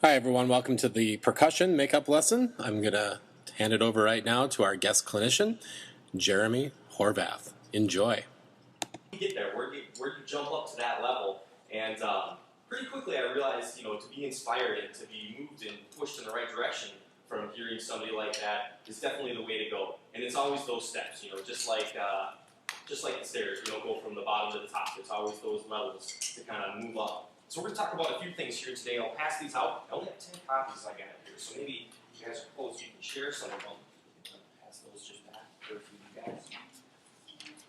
Hi everyone, welcome to the percussion makeup lesson. I'm going to hand it over right now to our guest clinician, Jeremy Horvath. Enjoy. Get there, where do you jump up to that level? And pretty quickly I realized, to be inspired and to be moved and pushed in the right direction from hearing somebody like that is definitely the way to go. And it's always those steps, just like the stairs. You don't go from the bottom to the top. It's always those levels to kind of move up. So we're going to talk about a few things here today. I'll pass these out. I only have 10 copies I got here, so maybe you guys are close. You can share some of them. Pass those just back for a few of you guys.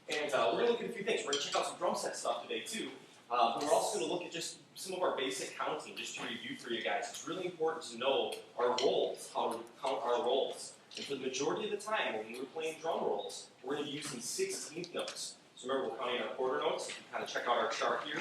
And we're going to look at a few things. We're going to check out some drum set stuff today, too. But we're also going to look at just some of our basic counting, just to review for you guys. It's really important to know our rolls, how to count our rolls. And for the majority of the time, when we're playing drum rolls, we're going to be using 16th notes. So remember, we're counting our quarter notes. You can kind of check out our chart here.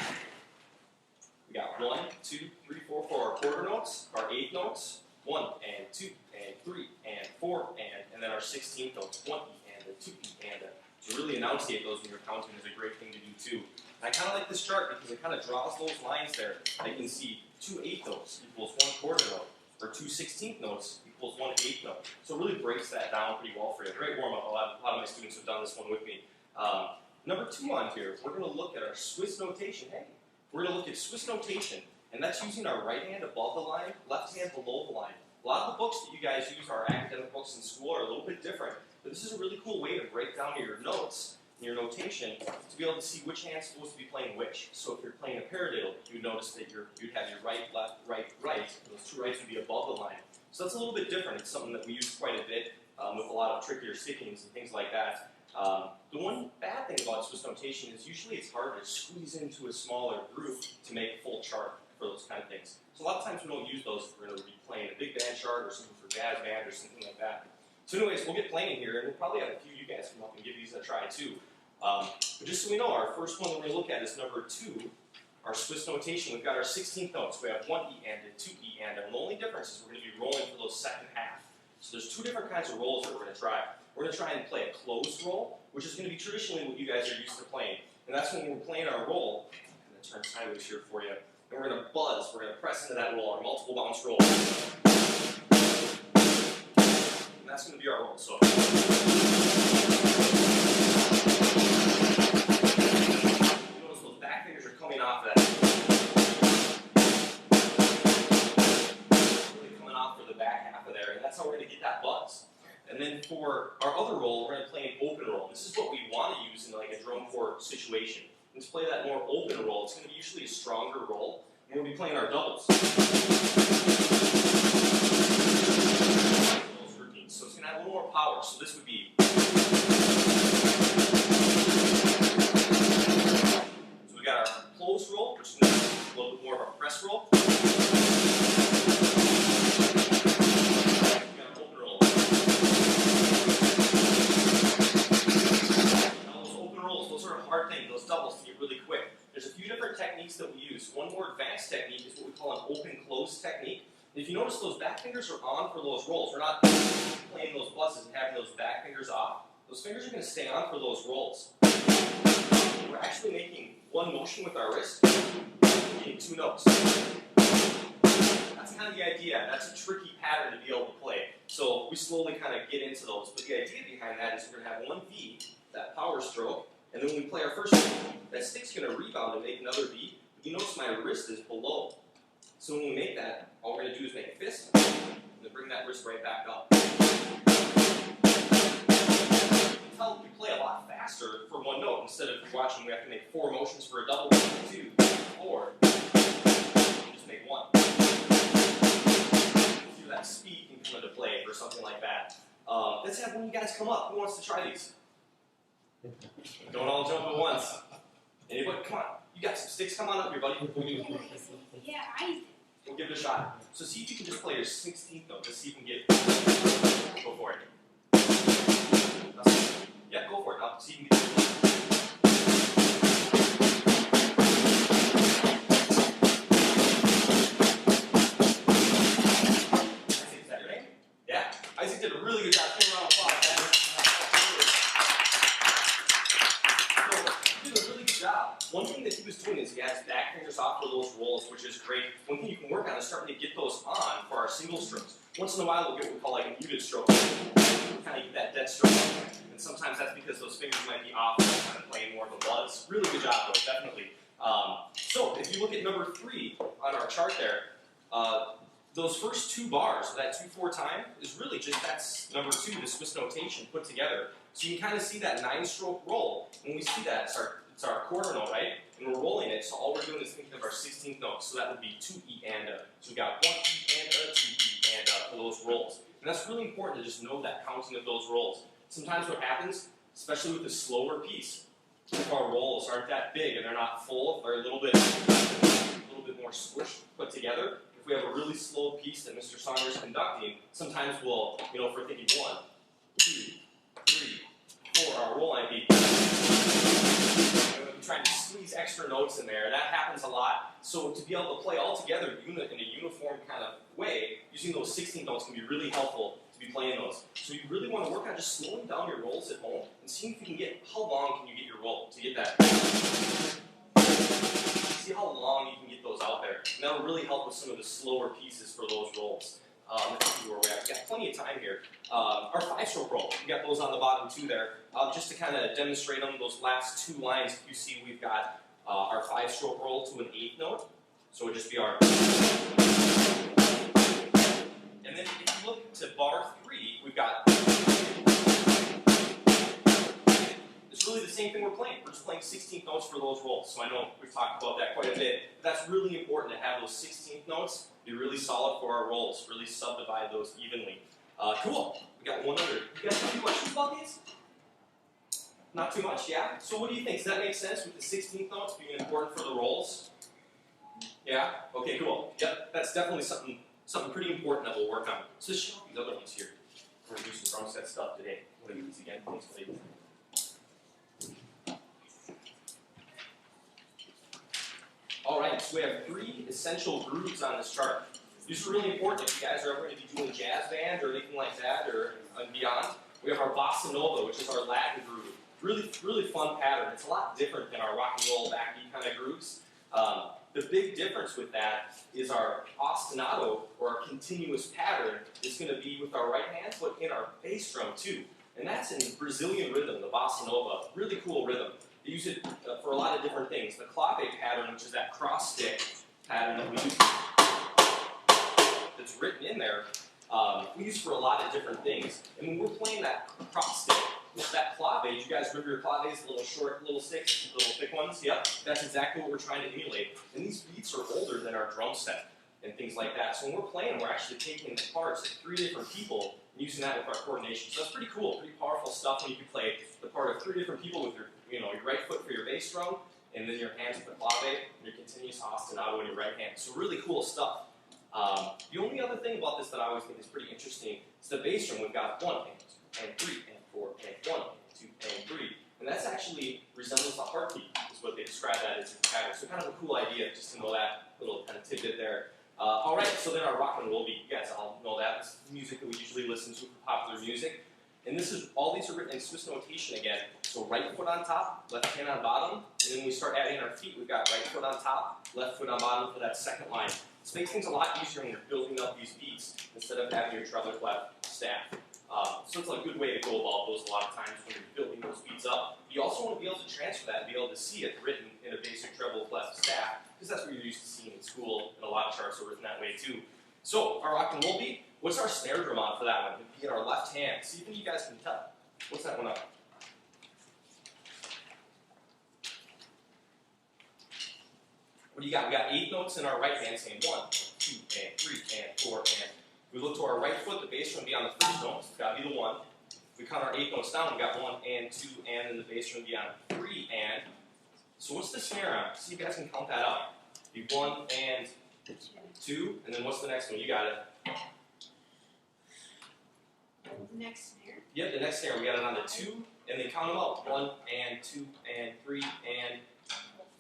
We got 1, 2, 3, 4 for our quarter notes, our 8th notes, 1 and 2 and 3 and 4 and then our 16th notes, 1 and a 2 and a. To really enunciate those when you're counting is a great thing to do too. And I kind of like this chart because it kind of draws those lines there. I can see 2 8th notes equals 1 quarter note, or 2 16th notes equals 1 8th note. So it really breaks that down pretty well for you. Great warm up. A lot of my students have done this one with me. Number 2 on here, we're going to look at our Swiss notation. Hey, we're going to look at Swiss notation, and that's using our right hand above the line, left hand below the line. A lot of the books that you guys use, our academic books in school, are a little bit different, but this is a really cool way to break down your notes, your notation, to be able to see which hand's supposed to be playing which. So if you're playing a paradiddle, you'd notice that you'd have your right, left, right, right. Those 2 rights would be above the line. So that's a little bit different. It's something that we use quite a bit with a lot of trickier stickings and things like that. The one bad thing about Swiss notation is usually it's hard to squeeze into a smaller group to make a full chart for those kind of things. So a lot of times we don't use those if we're going to be playing a big band chart or something for jazz band or something like that. So anyways, we'll get playing here, and we'll probably have a few of you guys come up and give these a try too. But just so we know, our first one that we're going to look at is number 2, our Swiss notation. We've got our 16th notes. We have 1 E and a 2 E and a. And the only difference is we're going to be rolling for those second half. So there's 2 different kinds of rolls that we're going to try. We're going to try and play a closed roll, which is going to be traditionally what you guys are used to playing. And that's when we're playing our roll. I'm going to turn sideways here for you. And we're going to buzz. We're going to press into that roll, our multiple bounce roll. And that's going to be our roll. So notice those back fingers are coming off that. Really coming off for the back half of there. And that's how we're going to get that buzz. And then for our other roll, we're going to play an open roll. This is what we want to use in like a drum corps situation. Let's play that more open roll. It's going to be usually a stronger roll. And we'll be playing our doubles. So it's going to have a little more power. So this would be. So we got our closed roll, which is going to be a little bit more of a press roll. That we use. One more advanced technique is what we call an open-close technique. And if you notice, those back fingers are on for those rolls. We're not playing those buzzes and having those back fingers off. Those fingers are going to stay on for those rolls. We're actually making one motion with our wrist, getting 2 notes. That's kind of the idea. That's a tricky pattern to be able to play. So we slowly kind of get into those. But the idea behind that is we're going to have one V, that power stroke, and then when we play our first one, that stick's going to rebound and make another V. But you notice my wrist is below. So when we make that, all we're going to do is make a fist, and then bring that wrist right back up. You can tell we play a lot faster for one note. Instead of watching, we have to make 4 motions for a double, 1, 2, 4. Just make 1. So that speed can come into play for something like that. Let's have one of you guys come up. Who wants to try these? Don't all jump at once. Anybody? Come on. You got some sticks. Come on up here, buddy. Yeah, I. We'll give it a shot. So see if you can just play your 16th note. Just see if you can get. Go for it. Yeah, go for it. Now see if you can get. Isaac, is that your name? Yeah. Isaac did a really good job. Give him a round of applause. One thing that he was doing is he had his back fingers off for those rolls, which is great. When one thing you can work on is starting to get those on for our single strokes. Once in a while we'll get what we call like a muted stroke. Kind of get that dead stroke. And sometimes that's because those fingers might be off and kind of playing more of a buzz. Really good job though, definitely. So if you look at number 3 on our chart there, those first 2 bars, that 2-4 time, is really just, that's number 2, the Swiss notation put together. So you can kind of see that 9-stroke roll. When we see that, it's our quarter note, right? And we're rolling it, so all we're doing is thinking of our 16th note. So that would be 2 E and a. So we got 1 E and a, 2 E and a for those rolls. And that's really important to just know that counting of those rolls. Sometimes what happens, especially with the slower piece, if our rolls aren't that big and they're not full, they're a little bit more squished, put together. If we have a really slow piece that Mr. Saunders is conducting, sometimes we'll, if we're thinking 1, 2, 3, 4, our roll might be. We're trying to squeeze extra notes in there. That happens a lot. So to be able to play all together in a uniform kind of way, using those 16 notes can be really helpful to be playing those. So you really want to work on just slowing down your rolls at home and seeing if you can get, how long can you get your roll to get that. See how long you can get those out there. And that'll really help with some of the slower pieces for those rolls. Let's see where we're at. We've got plenty of time here. Our 5-stroke roll, we got those on the bottom too there. Just to kind of demonstrate them, those last 2 lines, if you see we've got our 5-stroke roll to an 8th note. So it would just be our. And then if you look to bar 3, we've got. It's really the same thing we're playing. We're just playing 16th notes for those rolls. So I know we've talked about that quite a bit. But that's really important to have those 16th notes be really solid for our rolls. Really subdivide those evenly. Cool. We got 100. You guys have any questions about these? Not too much, yeah? So what do you think? Does that make sense with the 16th notes being important for the rolls? Yeah? Okay, cool. Yep, that's definitely something pretty important that we'll work on. So let's show these other ones here. We're going to do some drum set stuff today. I'm going to do these again. Thanks, buddy. Alright, so we have 3 essential grooves on this chart. These are really important if you guys are ever going to be doing jazz band or anything like that or beyond. We have our bossa nova, which is our Latin groove. Really fun pattern. It's a lot different than our rock and roll backbeat kind of grooves. The big difference with that is our ostinato, or our continuous pattern, is going to be with our right hand, but in our bass drum too. And that's in Brazilian rhythm, the bossa nova. Really cool rhythm. They use it for a lot of different things. The clave pattern, which is that cross stick pattern that we use, that's written in there, we use for a lot of different things. And when we're playing that cross stick, with that clave, you guys remember your claves, little short, little sticks, little thick ones? Yep, that's exactly what we're trying to emulate. And these beats are older than our drum set and things like that. So when we're playing, we're actually taking the parts of 3 different people and using that with our coordination. So that's pretty cool, pretty powerful stuff when you can play the part of 3 different people with your, your right foot for your bass drum, and then your hands with the clave, and your continuous ostinato in your right hand. So really cool stuff. The only other thing about this that I always think is pretty interesting is the bass drum. We've got 1 and 3 and 4 and 1 and 2 and 3. And that's actually resembles a heartbeat, is what they describe that as in pattern. So kind of a cool idea, just to know that little kind of tidbit there. All right, so then our rock and roll beat, you guys all know that. It's music that we usually listen to for popular music. And this is, all these are written in Swiss notation again. So right foot on top, left hand on bottom, and then we start adding our feet. We've got right foot on top, left foot on bottom for that second line. This makes things a lot easier when you're building up these beats instead of having your treble clef staff. So it's a good way to go about those a lot of times when you're building those beats up. You also want to be able to transfer that and be able to see it written in a basic treble clef staff, because that's what you're used to seeing in school, and a lot of charts are written that way too. So our rock and roll beat, what's our snare drum on for that one? It'd be in our left hand. See if you guys can tell. What's that one up? What do you got? We got 8 notes in our right hand saying 1, 2, and 3, and 4, and we look to our right foot, the bass drum would be on the first note, so it's got to be the 1. We count our 8 notes down, we got 1 and 2, and then the bass drum would be on 3 and. So what's the snare on? See if you guys can count that out. Be 1 and 2, and then what's the next one? You got it. The next snare? Yep, the next snare, we got it on the 2, and they count them out. 1 and 2 and 3 and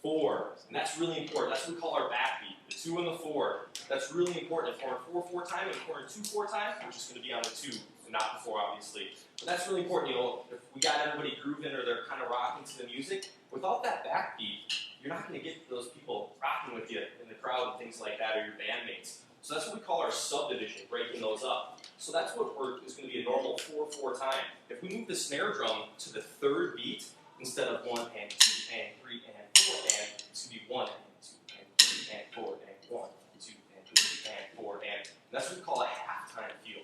4. And that's really important. That's what we call our backbeat. The 2 and the 4. That's really important. If we're 4/4 time and we're 2/4 time, we're just going to be on the 2 and not the 4, obviously. But that's really important. If we got everybody grooving or they're kind of rocking to the music, without that backbeat, you're not going to get those people rocking with you in the crowd. crowd and things like that, or your bandmates. So that's what we call our subdivision, breaking those up. So that's what is going to be a normal 4/4 time. If we move the snare drum to the third beat, instead of 1 and 2 and 3 and 4 and, it's going to be 1 and 2 and 3 and 4 and 1 and 2 and 3 and 4 and. That's what we call a halftime feel.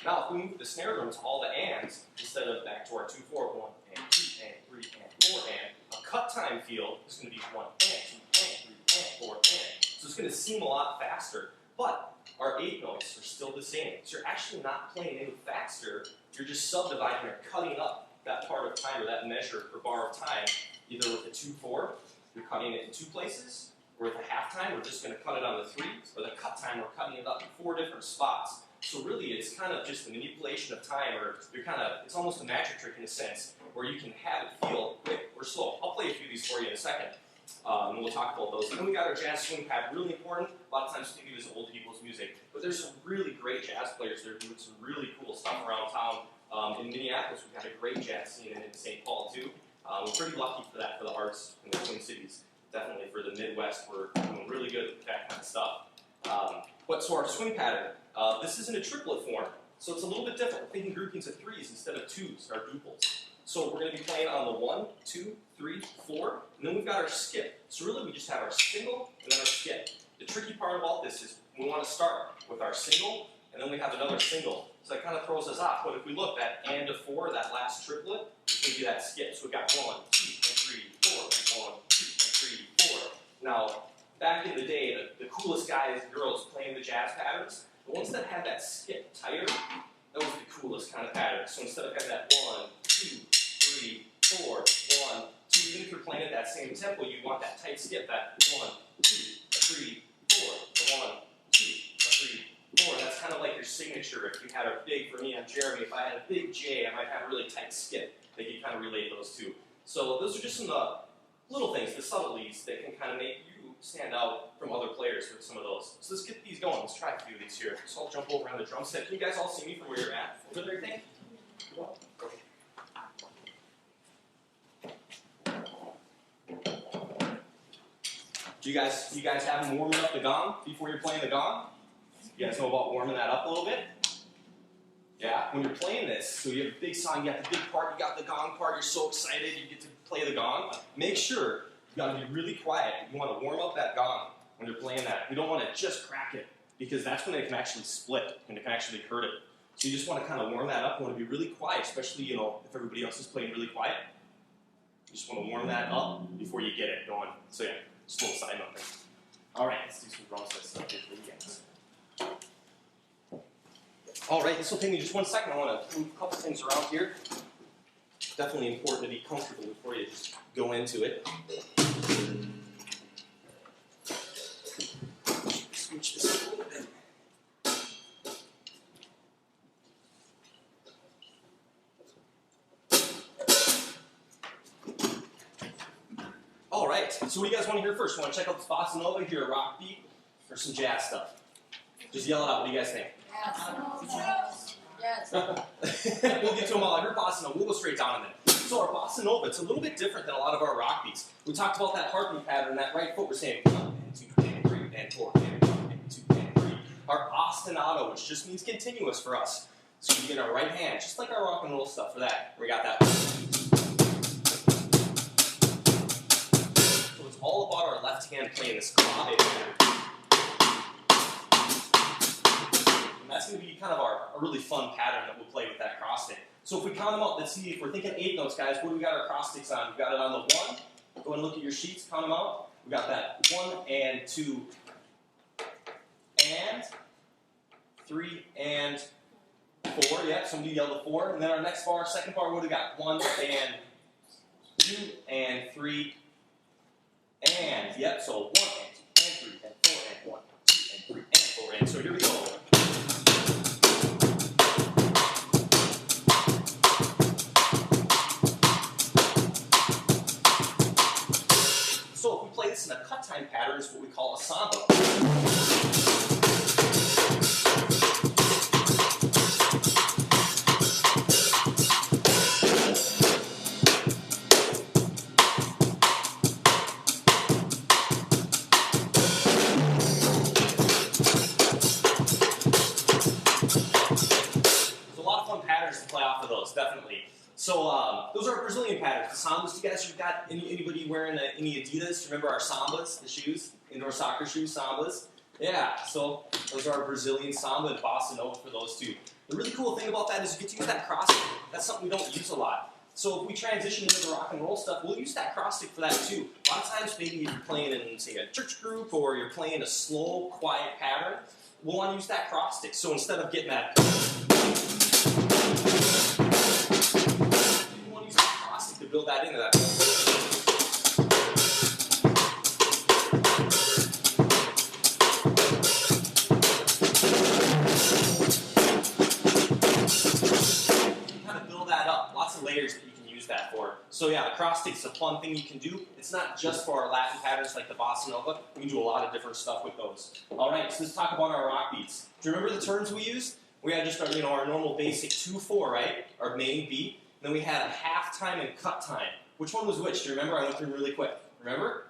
Now if we move the snare drum to all the ands, instead of back to our 2/4, 1 and 2 and 3 and 4 and, a cut time feel is going to be 1 and 2 and 3 and 4 and. So it's going to seem a lot faster, but our 8 notes are still the same. So you're actually not playing any faster, you're just subdividing or cutting up that part of time, or that measure or bar of time, either with the 2/4, you're cutting it in 2 places, or with the halftime, we're just going to cut it on the 3, or the cut time, we're cutting it up in 4 different spots. So really, it's kind of just a manipulation of time, or it's almost a magic trick in a sense, where you can have it feel quick or slow. I'll play a few of these for you in a second, and we'll talk about those. And then we got our jazz swing pad, really important. A lot of times we think of it as old people's music, but there's some really great jazz players that are doing some really cool stuff around town. In Minneapolis, we've got a great jazz scene, and in St. Paul too. We're pretty lucky for that, for the arts in the Twin Cities. Definitely for the Midwest, we're doing really good with that kind of stuff. So our swing pattern, this isn't a triplet form, so it's a little bit different. We're thinking groupings of 3s instead of 2s, our duples. So we're going to be playing on the 1, 2, 3, 4, and then we've got our skip. So really we just have our single and then our skip. The tricky part about this is we want to start with our single, and then we have another single. So that kind of throws us off. But if we look, that and to 4, that last triplet, it's going to be that skip. So we've got 1, 2, and 3, 4, and 1, 2, and 3, 4. Now, back in the day, the coolest guys and girls playing the jazz patterns, the ones that had that skip tighter, that was the coolest kind of pattern. So instead of having that 1, 2, 3, 4, 1, 2, even if you're playing at that same tempo, you want that tight skip, that 1, 2, 3, 4, 1, 2, 3, 4. That's kind of like your signature. If you had a big, for me, I'm Jeremy, if I had a big J, I might have a really tight skip that you kind of relate those two. So those are just some little things, the subtleties that can kind of make you stand out from other players with some of those. So let's get these going. Let's try a few of these here. So I'll jump over on the drum set. Can you guys all see me from where you're at? Over there, you think? Do you guys have them warming up the gong before you're playing the gong? You guys know about warming that up a little bit? Yeah, when you're playing this, so you have a big song, you got the big part, you got the gong part, you're so excited, you get to play the gong. Make sure you got to be really quiet. You want to warm up that gong when you're playing that. You don't want to just crack it, because that's when it can actually split and it can actually hurt it. So you just want to kind of warm that up. You want to be really quiet, especially, if everybody else is playing really quiet. You just want to warm that up before you get it going. So yeah, just a little side note there. All right, let's do some drum set stuff here for you guys. All right, this will take me just 1 second. I want to move a couple things around here. Definitely important to be comfortable before you just go into it. Switch this up a little bit. All right, so what do you guys want to hear first? You want to check out this bossa nova, hear a rock beat, or some jazz stuff? Just yell it out. What do you guys think? Yes. We'll get to them all. I heard bossa nova. We'll go straight down in there. So our bossa nova, it's a little bit different than a lot of our rock beats. We talked about that heartbeat pattern, that right foot. We're saying 1 and 2 and 3 and 4 and 1 and 2 and 3. Our ostinato, which just means continuous for us. So we get our right hand, just like our rock and roll stuff for that. We got that. So it's all about our left hand playing this clave pattern. And that's going to be kind of a really fun pattern that we'll play with that cross stick. So if we count them up, let's see, if we're thinking 8 notes, guys, what do we got our cross sticks on? We've got it on the 1. Go and look at your sheets, count them out. We got that 1 and 2 and 3 and 4. Yep, somebody yelled a 4. And then our next bar, second bar, what do we got? 1 and 2 and 3 and, yep, so 1 and 2 and 3 and 4 and 1, 2 and 3 and 4 and. So here we go. So if we play this in a cut time pattern, it's what we call a samba. So those are Brazilian patterns. The sambas, you guys, got anybody wearing any Adidas? Remember our sambas, the shoes, indoor soccer shoes, sambas? Yeah, so those are Brazilian samba and bossa nova for those two. The really cool thing about that is you get to use that cross stick. That's something we don't use a lot. So if we transition into the rock and roll stuff, we'll use that cross stick for that too. A lot of times, maybe if you're playing in, say, a church group or you're playing a slow, quiet pattern, we'll want to use that cross stick. So instead of getting that, you want to use that cross stick to build that into that. Layers that you can use that for. So yeah, the cross stick is a fun thing you can do. It's not just for our Latin patterns like the bossa nova. We can do a lot of different stuff with those. All right, so let's talk about our rock beats. Do you remember the terms we used? We had just our, our normal basic 2/4, right? Our main beat. Then we had a half time and cut time. Which one was which? Do you remember? I went through really quick. Remember?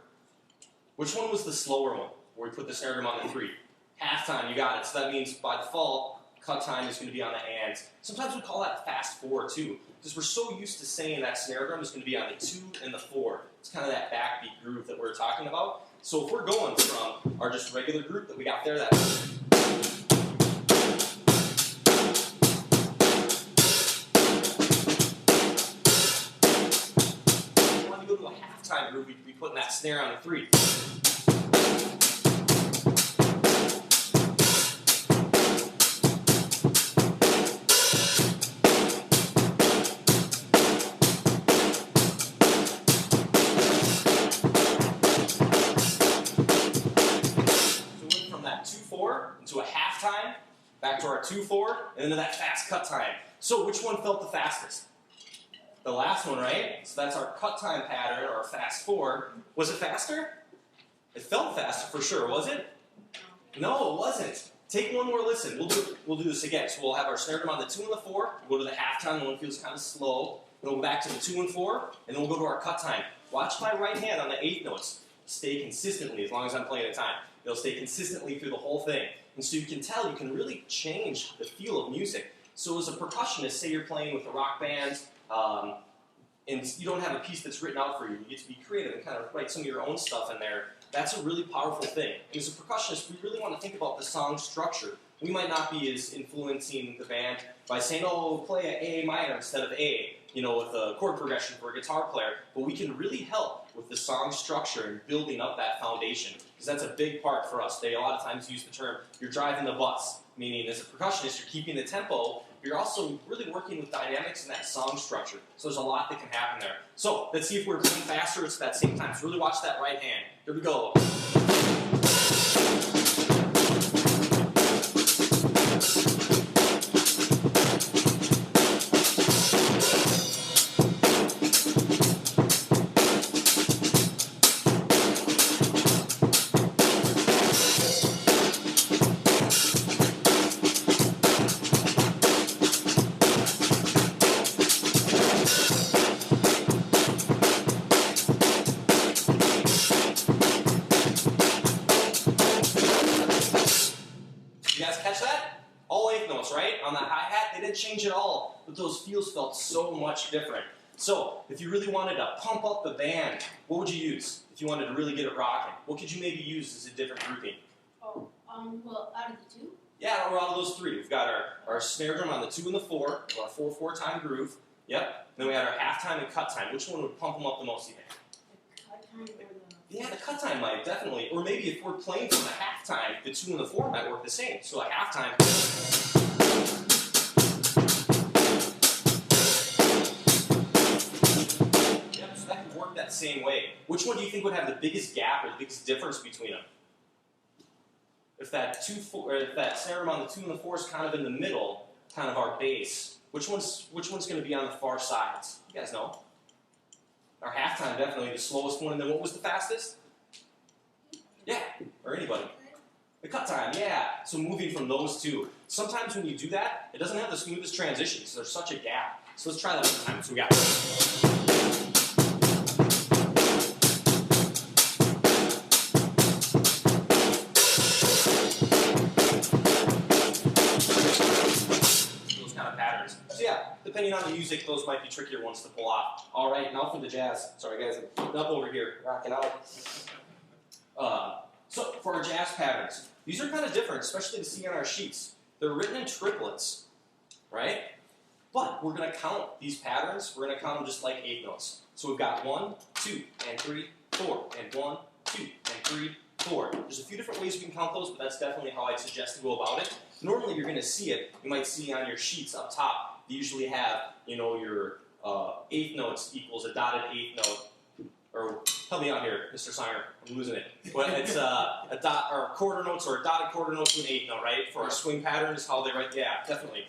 Which one was the slower one? Where we put the snare drum on the 3. Half time, you got it. So that means by default, cut time is going to be on the ands. Sometimes we call that fast 4 too, because we're so used to saying that snare drum is going to be on the 2 and the 4. It's kind of that backbeat groove that we're talking about. So if we're going from our just regular group that we got there, that we want to go to a halftime groove, we'd be putting that snare on the 3. Into a halftime, back to our 2/4, and into that fast cut time. So which one felt the fastest? The last one, right? So that's our cut time pattern, or our fast 4. Was it faster? It felt faster for sure, was it? No, it wasn't. Take one more listen. We'll do this again. So we'll have our snare drum on the 2 and the 4. We'll go to the halftime, the one feels kind of slow. Then we'll go back to the 2 and 4, and then we'll go to our cut time. Watch my right hand on the 8th notes. Stay consistently as long as I'm playing a time. It'll stay consistently through the whole thing. And so you can tell, you can really change the feel of music. So as a percussionist, say you're playing with a rock band, and you don't have a piece that's written out for you. You get to be creative and kind of write some of your own stuff in there. That's a really powerful thing. And as a percussionist, we really want to think about the song structure. We might not be as influencing the band by saying, oh, play an A minor instead of A, with a chord progression for a guitar player. But we can really help with the song structure and building up that foundation, because that's a big part for us. They a lot of times use the term, you're driving the bus, meaning as a percussionist, you're keeping the tempo. You're also really working with dynamics in that song structure. So there's a lot that can happen there. So let's see if we're playing faster at that same time. So really watch that right hand. Here we go. On that hi-hat, they didn't change at all, but those feels felt so much different. So, if you really wanted to pump up the band, what would you use? If you wanted to really get it rocking, what could you maybe use as a different grouping? Oh, well, out of the 2? Yeah, we're out of those 3. We've got our snare drum on the 2 and the 4, our 4/4 time groove. Yep. And then we had our halftime and cut time. Which one would pump them up the most, you think? The cut time or the... Yeah, the cut time might, definitely. Or maybe if we're playing from the halftime, the 2 and the 4 might work the same. So a halftime... that same way. Which one do you think would have the biggest gap or the biggest difference between them? If that snare drum on the 2 and the 4 is kind of in the middle, kind of our bass, which one's going to be on the far sides? You guys know. Our halftime definitely the slowest one, and then what was the fastest? Yeah, or anybody. The cut time, yeah. So moving from those two. Sometimes when you do that, it doesn't have the smoothest transition, so there's such a gap. So let's try that one time. So we got. depending on the music, those might be trickier ones to pull off. All right, now for the jazz. Sorry guys, I'm putting up over here, rocking out. So for our jazz patterns, these are kind of different, especially to see on our sheets. They're written in triplets, right? But we're going to count these patterns. We're going to count them just like 8 notes. So we've got 1, 2, and 3, 4, and 1, 2, and 3, 4. There's a few different ways we can count those, but that's definitely how I'd suggest to go about it. Normally you're going to see it. You might see on your sheets up top. They usually have, you know, your 8th notes equals a dotted 8th note. Or help me out here, Mr. Singer. I'm losing it. But it's a dot or quarter notes or a dotted quarter note to an 8th note, right? For our swing pattern is how they write. Yeah, definitely.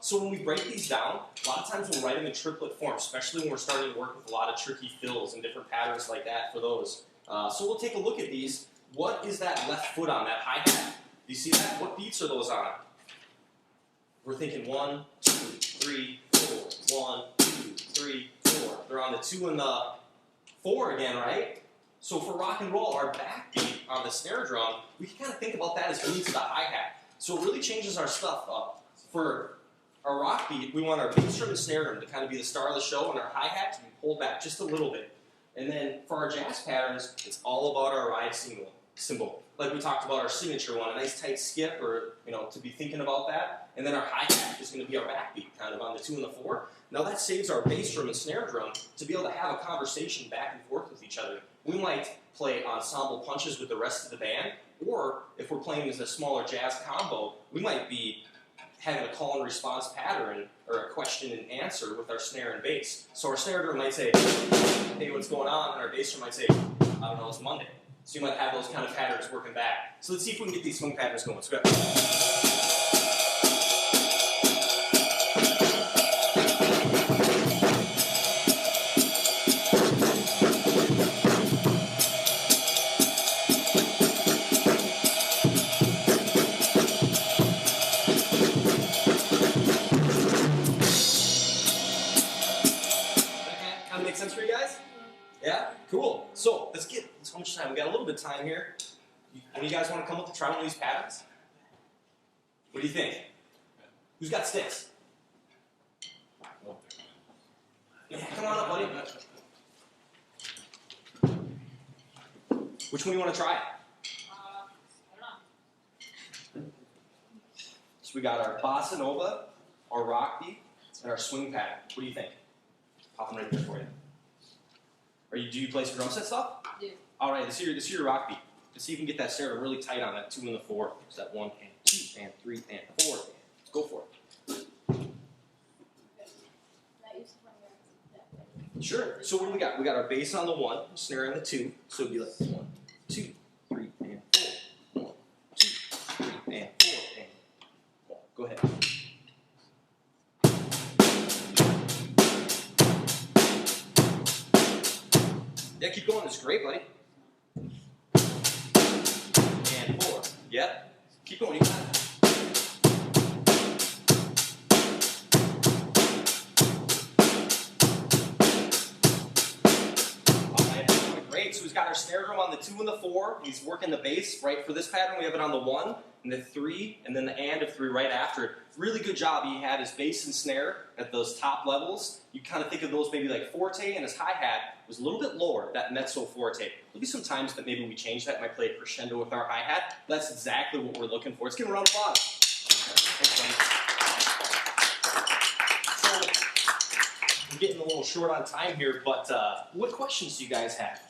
So when we break these down, a lot of times we'll write them in triplet form, especially when we're starting to work with a lot of tricky fills and different patterns like that for those. So we'll take a look at these. What is that left foot on, that hi-hat? Do you see that? What beats are those on? We're thinking 1, 2, 3, 4. 1, 2, 3, 4. They're on the 2 and the 4 again, right? So for rock and roll, our backbeat on the snare drum, we can kind of think about that as going to the hi-hat. So it really changes our stuff up. For our rock beat, we want our bass drum and snare drum to kind of be the star of the show, and our hi-hat to be pulled back just a little bit. And then for our jazz patterns, it's all about our ride cymbal. Like we talked about our signature one, a nice tight skip, or to be thinking about that. And then our hi-hat is going to be our backbeat, kind of on the 2 and the 4. Now that saves our bass drum and snare drum to be able to have a conversation back and forth with each other. We might play ensemble punches with the rest of the band, or if we're playing as a smaller jazz combo, we might be having a call and response pattern or a question and answer with our snare and bass. So our snare drum might say, hey, what's going on? And our bass drum might say, I don't know, it's Monday. So you might have those kind of patterns working back. So let's see if we can get these swing patterns going. So we got So let's get how much time? We got a little bit of time here. Any of you guys want to come up and try one of these patterns? What do you think? Who's got sticks? Yeah, come on up, buddy. Which one do you want to try? I don't know. So we got our bossa nova, our rock beat, and our swing pattern. What do you think? Pop them right there for you. Do you play some drum set stuff? I do. All right, let's hear your rock beat. Let's see if you can get that snare really tight on that 2 and the 4. So that 1 and 2 and 3 and 4. Let's go for it. Sure. So what do we got? We got our bass on the 1, snare on the 2. So it'd be like 1, 2, 3, and 4. 1, 2, 3, and 4, and 1. Go ahead. Yeah, keep going. It's great, buddy. And 4. Yep. Keep going. You got it. Great. So he's got our snare drum on the 2 and the 4. He's working the bass, right? For this pattern, we have it on the 1 and the 3, and then the and of 3 right after it. Really good job. He had his bass and snare at those top levels. You kind of think of those maybe like forte, and his hi-hat was a little bit lower, that mezzo forte. There'll be some times that maybe we change that. Might play a crescendo with our hi-hat. That's exactly what we're looking for. Let's give him a round of applause. So, we're getting a little short on time here, but what questions do you guys have?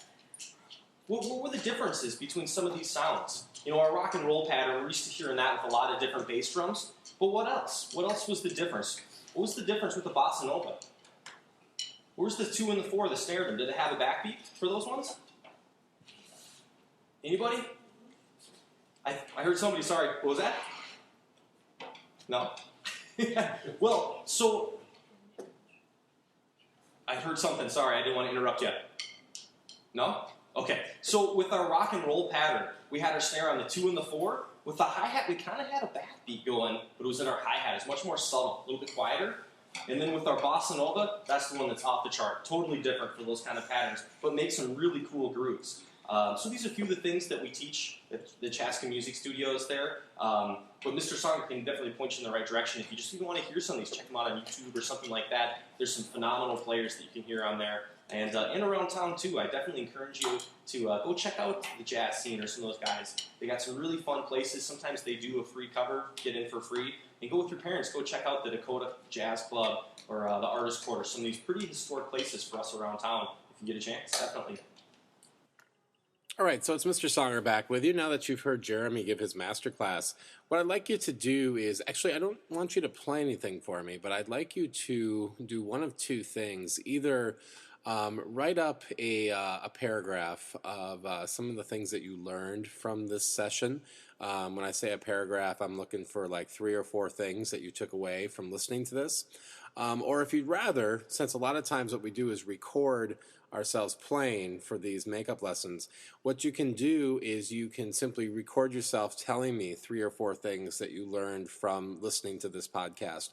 What were the differences between some of these sounds? Our rock and roll pattern, we're used to hearing that with a lot of different bass drums. But what else? What else was the difference? What was the difference with the bossa nova? Where's the 2 and the 4, the snare drum? Did it have a backbeat for those ones? Anybody? I heard somebody, sorry, what was that? No? Well, so, I heard something, sorry, I didn't want to interrupt you. No? Okay, so with our rock and roll pattern, we had our snare on the 2 and the 4. With the hi-hat, we kind of had a backbeat going, but it was in our hi-hat. It's much more subtle, a little bit quieter. And then with our bossa nova, that's the one that's off the chart. Totally different for those kind of patterns, but makes some really cool grooves. So these are a few of the things that we teach at the Chaska Music Studios there. But Mr. Songer can definitely point you in the right direction. If you just even want to hear some of these, check them out on YouTube or something like that. There's some phenomenal players that you can hear on there. And around town too, I definitely encourage you to go check out the jazz scene or some of those guys. They got some really fun places. Sometimes they do a free cover, get in for free. And go with your parents, go check out the Dakota Jazz Club or the Artist Court or some of these pretty historic places for us around town. If you get a chance, definitely. All right, so it's Mr. Songer back with you. Now that you've heard Jeremy give his masterclass, what I'd like you to do is, actually, I don't want you to play anything for me, but I'd like you to do one of two things. Either write up a paragraph of some of the things that you learned from this session. When I say a paragraph, I'm looking for like 3 or 4 things that you took away from listening to this. Or if you'd rather, since a lot of times what we do is record ourselves playing for these makeup lessons, what you can do is you can simply record yourself telling me 3 or 4 things that you learned from listening to this podcast.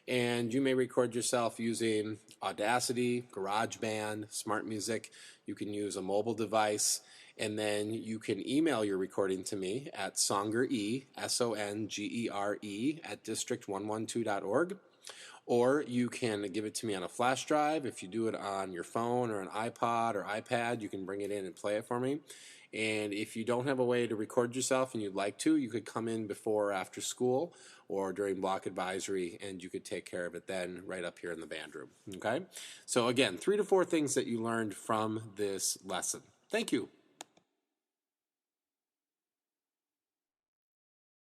And you may record yourself using Audacity, GarageBand, SmartMusic. You can use a mobile device. And then you can email your recording to me at songere, SONGERE, at district112.org. Or you can give it to me on a flash drive. If you do it on your phone or an iPod or iPad, you can bring it in and play it for me. And if you don't have a way to record yourself and you'd like to, you could come in before or after school or during block advisory, and you could take care of it then right up here in the band room. Okay? So again, 3 to 4 things that you learned from this lesson. Thank you.